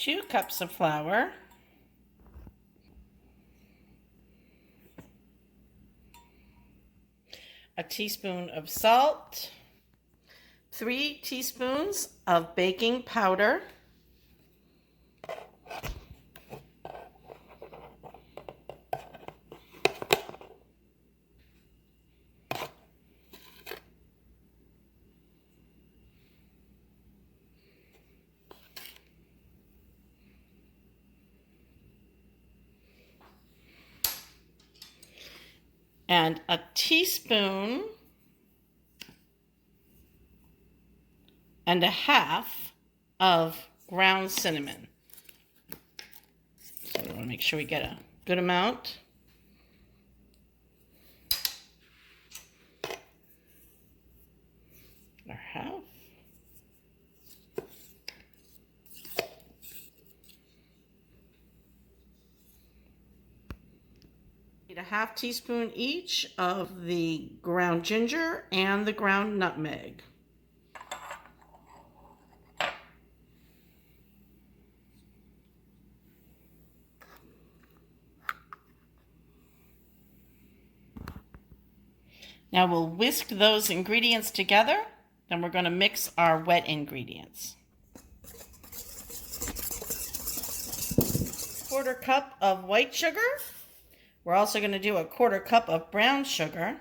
2 cups of flour, a teaspoon of salt, 3 teaspoons of baking powder, and a teaspoon and a half of ground cinnamon. So we want to make sure we get a good amount. Or half. Need a half teaspoon each of the ground ginger and the ground nutmeg. Now we'll whisk those ingredients together, then we're going to mix our wet ingredients. 1/4 cup of white sugar. We're also going to do a 1/4 cup of brown sugar.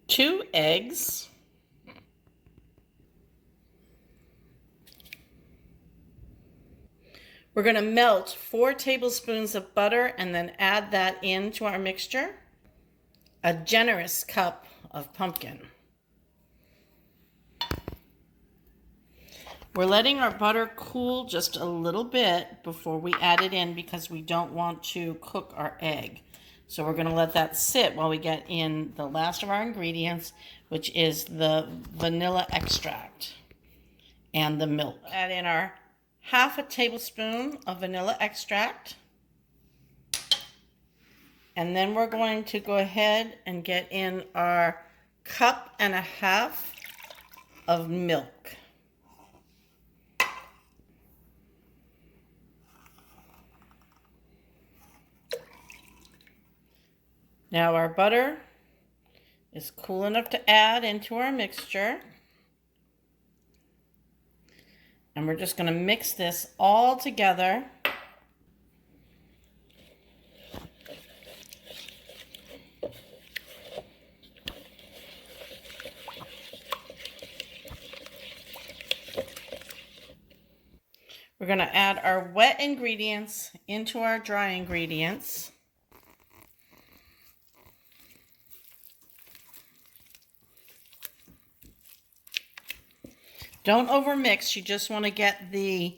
Two eggs. We're going to melt 4 tablespoons of butter and then add that into our mixture. A generous cup of pumpkin. We're letting our butter cool just a little bit before we add it in because we don't want to cook our egg. So we're going to let that sit while we get in the last of our ingredients, which is the vanilla extract and the milk. Add in our 1/2 tablespoon of vanilla extract. And then we're going to go ahead and get in our 1.5 cups of milk. Now our butter is cool enough to add into our mixture. And we're just going to mix this all together. We're going to add our wet ingredients into our dry ingredients. Don't overmix, you just want to get the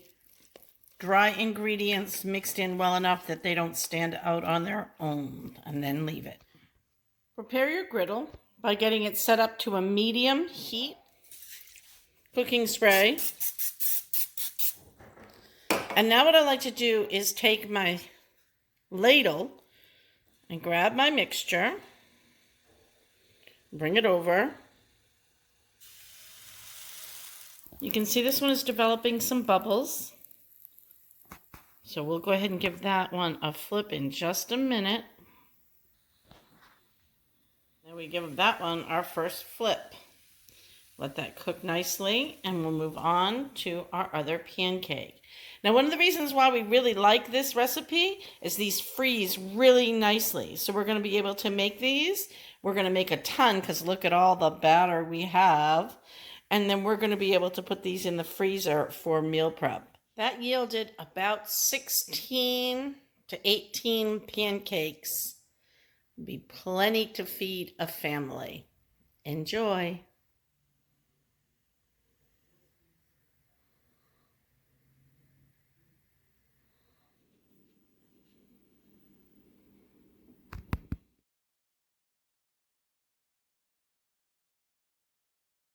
dry ingredients mixed in well enough that they don't stand out on their own, and then leave it. Prepare your griddle by getting it set up to a medium heat. Cooking spray. And now what I like to do is take my ladle and grab my mixture, bring it over. You can see this one is developing some bubbles. So we'll go ahead and give that one a flip in just a minute. Then we give that one our first flip. Let that cook nicely and we'll move on to our other pancake. Now one of the reasons why we really like this recipe is these freeze really nicely. So we're going to be able to make these. We're going to make a ton because look at all the batter we have. And then we're going to be able to put these in the freezer for meal prep. That yielded about 16 to 18 pancakes. Be plenty to feed a family. Enjoy.